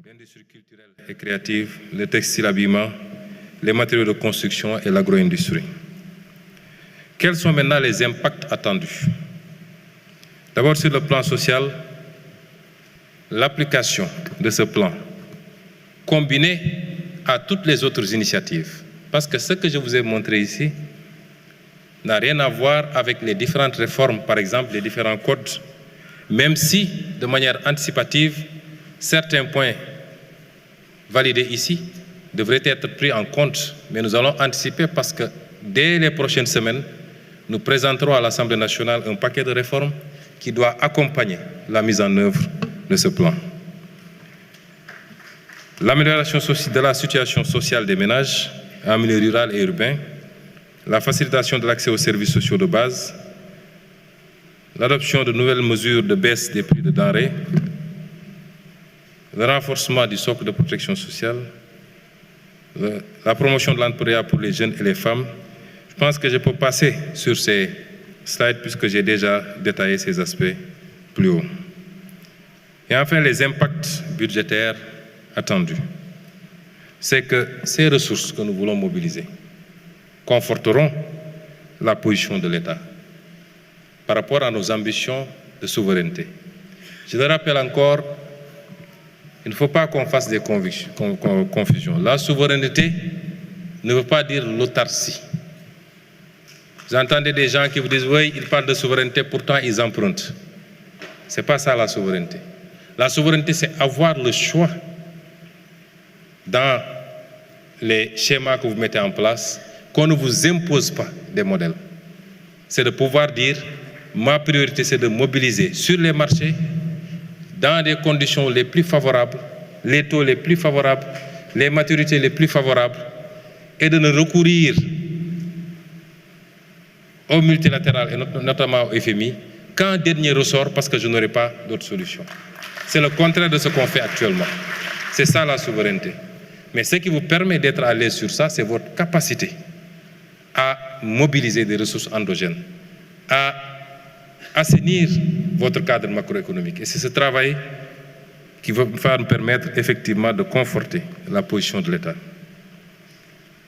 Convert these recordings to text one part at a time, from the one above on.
l'industrie culturelle et créative, le textile habillement, les matériaux de construction et l'agro-industrie. Quels sont maintenant les impacts attendus? D'abord, sur le plan social, l'application de ce plan, combinée à toutes les autres initiatives, parce que ce que je vous ai montré ici n'a rien à voir avec les différentes réformes, par exemple les différents codes, même si, de manière anticipative, certains points validés ici devraient être pris en compte, mais nous allons anticiper parce que dès les prochaines semaines, nous présenterons à l'Assemblée nationale un paquet de réformes qui doit accompagner la mise en œuvre de ce plan. L'amélioration de la situation sociale des ménages en milieu rural et urbain, la facilitation de l'accès aux services sociaux de base, l'adoption de nouvelles mesures de baisse des prix de denrées, le renforcement du socle de protection sociale, la promotion de l'entrepreneuriat pour les jeunes et les femmes. Je pense que je peux passer sur ces slides puisque j'ai déjà détaillé ces aspects plus haut. Et enfin, les impacts budgétaires attendus. C'est que ces ressources que nous voulons mobiliser conforteront la position de l'État par rapport à nos ambitions de souveraineté. Je le rappelle encore, il ne faut pas qu'on fasse des confusions. La souveraineté ne veut pas dire l'autarcie. Vous entendez des gens qui vous disent « oui, ils parlent de souveraineté, pourtant ils empruntent ». Ce n'est pas ça la souveraineté. La souveraineté, c'est avoir le choix dans les schémas que vous mettez en place, qu'on ne vous impose pas des modèles. C'est de pouvoir dire « ma priorité, c'est de mobiliser sur les marchés dans des conditions les plus favorables, les taux les plus favorables, les maturités les plus favorables, et de ne recourir au multilatéral et notamment au FMI qu'en dernier ressort parce que je n'aurai pas d'autre solution. C'est le contraire de ce qu'on fait actuellement. C'est ça la souveraineté. Mais ce qui vous permet d'être à l'aise sur ça, c'est votre capacité à mobiliser des ressources endogènes, à assainir votre cadre macroéconomique. Et c'est ce travail qui va nous permettre effectivement de conforter la position de l'État.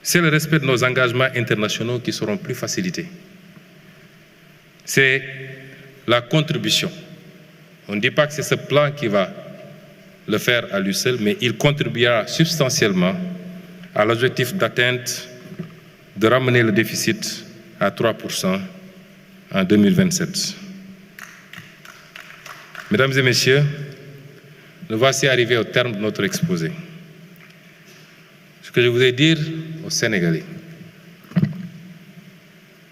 C'est le respect de nos engagements internationaux qui seront plus facilités. C'est la contribution. On ne dit pas que c'est ce plan qui va le faire à lui seul, mais il contribuera substantiellement à l'objectif d'atteinte de ramener le déficit à 3% en 2027. Mesdames et messieurs, nous voici arrivés au terme de notre exposé. Ce que je voudrais dire aux Sénégalais,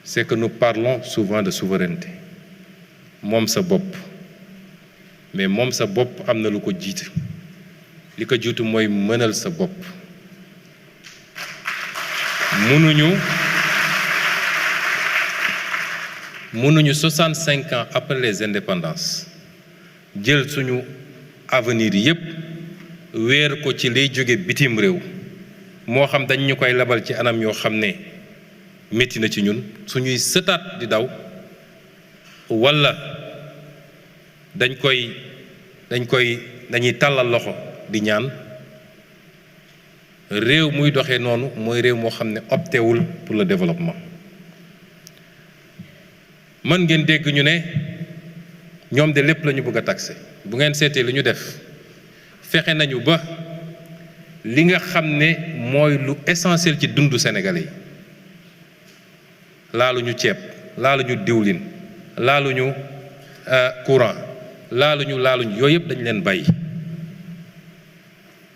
c'est que nous parlons souvent de souveraineté. Moom sa bopp, mais moom sa bopp am na lu ko jiite. Li ko jiitu mooy mënal sa bopp. Mënuñu 65 ans après les indépendances jël suñu avenir yépp wéer ko ci liy jóge bitim réew moo xam dañ ñu koy labal ci anam yoo xam ne métti na ci ñun suñuy sëtaat di daw walla dañuy tàllal loxo di ñaan réew muy doxee noonu mooy réew moo xam ne optéwul pour le développement. mën ngeen dégg ñu ne ñoom de lépp la ñu bëgg a taxé bu ngeen seetee li ñu def fexe nañu ba li nga xam ne mooy lu essentiel ci dundu Sénégalais yi laaluñu ceeb laaluñu diwlin laaluñu courant laaluñu yooyu yëpp dañ leen bàyyi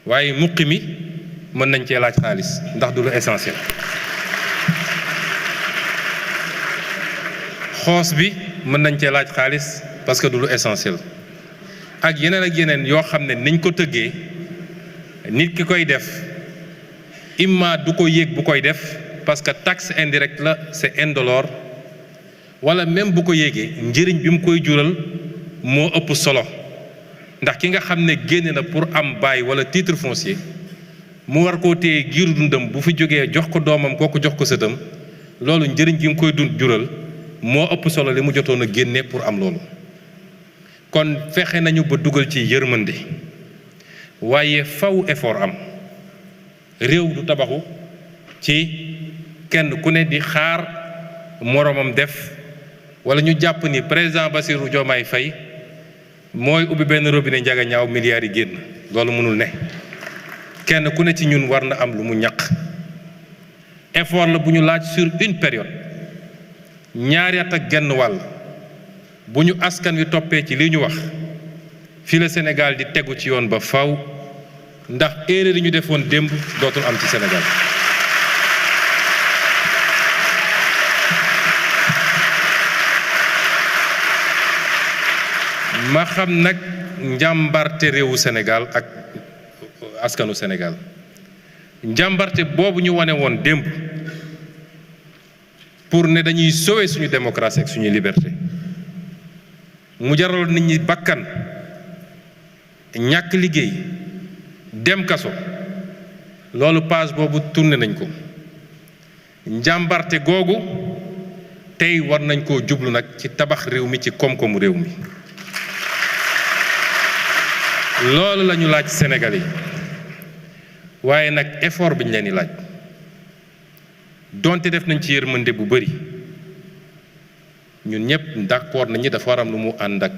waaye muqi mi mën nañ cee laaj xaalis ndax du lu essentiel xoos bi mën nañ cee laaj xaalis parce que du lu essentiel ak yeneen yoo xam ne niñ ko tëggee nit ki koy def imma du ko yéeg bu koy def parce que taxe indirecte la c'est indolore wala même bu ko yéegee njëriñ bi mu koy jural moo ëpp solo ndax ki nga xam ne génne na pour am bail wala titre foncier mu war koo téye giiru dundam bu fi jógee jox ko doomam kooku jox ko sëtam loolu njëriñ gi mu koy jural moo ëpp solo li mu jotoon a génne pour am loolu kon fexe nañu ba dugal ci yërmande waaye faw effort am réew du tabaxu ci kenn ku ne di xaar moroomam def wala ñu jàpp ni président Bassirou Diomaye Faye mooy ubbi benn robinet njaga ñaaw milliards yi génn loolu mënul ne kenn ku ne ci ñun war na am lu mu ñaq effort la bu ñu laaj sur une période ñaari at ak genn wàll bu ñu askan wi toppee ci li ñu wax fii la Sénégal di tegu ci yoon ba faw ndax erreur yi ñu defoon démb dootul am ci Sénégal ma xam nag njàmbarte réewu Sénégal ak askanu Sénégal njàmbarte boobu ñu wane woon démb pour ne dañuy sauver suñu démocratie ak suñu liberté mu jaraloon nit ñi bakkan ñàkk liggéey dem kaso loolu page boobu tourné nañ ko njàmbarte googu tey war nañ koo jublu nag ci tabax réew mi ci koom-koomu réew mi loolu la ñu laaj Sénégalais yi waaye nag effort bi ñu leen di laaj donte def nañ ci yërmande bu bari ñun ñëpp d'accord nañu dafa war am lu mu ànd ak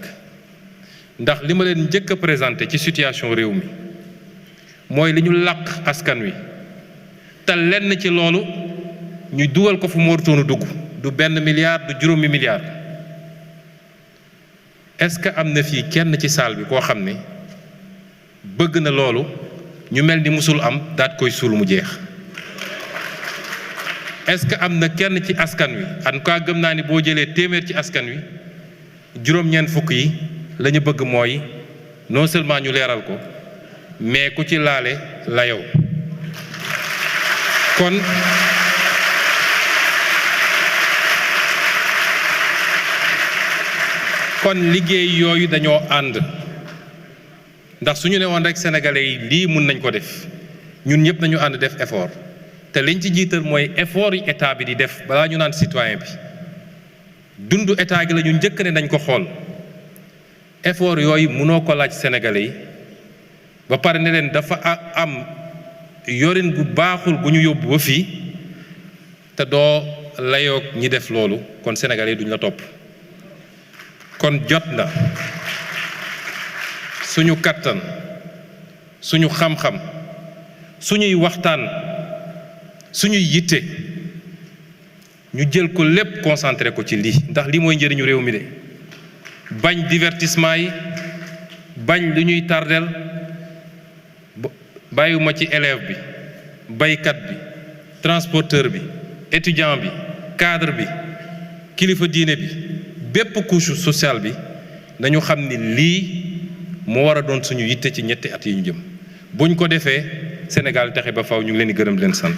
ndax li ma leen njëkk a présenté ci situation réew mi mooy li ñu làq askan wi te lenn ci loolu ñu dugal ko fu mu warutoon a dugg du 1 milliard du juróomi milliard est-ce que am na fii kenn ci salle bi koo xam ne bëgg na loolu ñu mel ni musul am daat koy suul mu jeex est-ce que am na kenn ci askan wi en tout cas gëm naa ni boo jëlee téeméer ci askan wi juróom-ñeent fukk yi la ñu bëgg mooy non seulement ñu leeral ko mais ku ci laale la yow kon liggéey yooyu dañoo ànd ndax su ñu ne woon rek sénégalais yi lii mun nañ ko def ñun ñëpp nañu ànd def effort te liñ ci jiital mooy effort yi état bi di def balaa ñu naan citoyen bi dundu état gi la ñu njëkk ne nañ ko xool effort yooyu mënoo ko laaj sénégalais yi ba pare ne leen dafa am yorin bu baaxul bu ñu yóbbu ba fii te doo layoog ñi def loolu kon sénégalais yi duñ la topp kon jot na suñu kattan suñu xam-xam suñuy waxtaan suñuy yitte ñu jël ko lépp concentré ko ci lii ndax lii mooy njëriñu réew mi de bañ divertissement yi bañ lu ñuy tardel bàyyiwuma ci élève bi baykat bi transporteur bi étudiant bi cadre bi kilifa diine bi bépp couche sociale bi nañu xam ni lii moo war a doon suñu yitte ci ñetti at yi ñu jëm buñ ko defee Sénégal texe ba faw ñu ngi leen di gërëm di leen sant.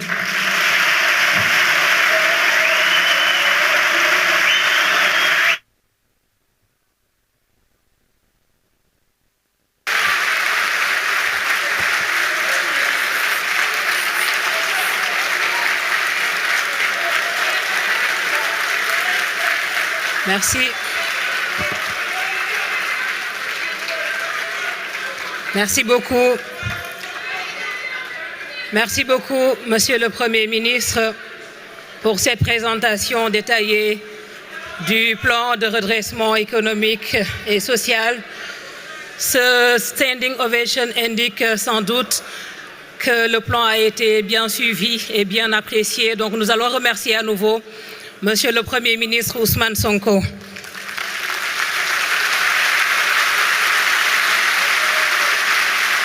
Merci. Merci beaucoup. Merci beaucoup, Monsieur le Premier ministre, pour cette présentation détaillée du plan de redressement économique et social. Ce standing ovation indique sans doute que le plan a été bien suivi et bien apprécié. Donc nous allons remercier à nouveau Monsieur le Premier ministre Ousmane Sonko.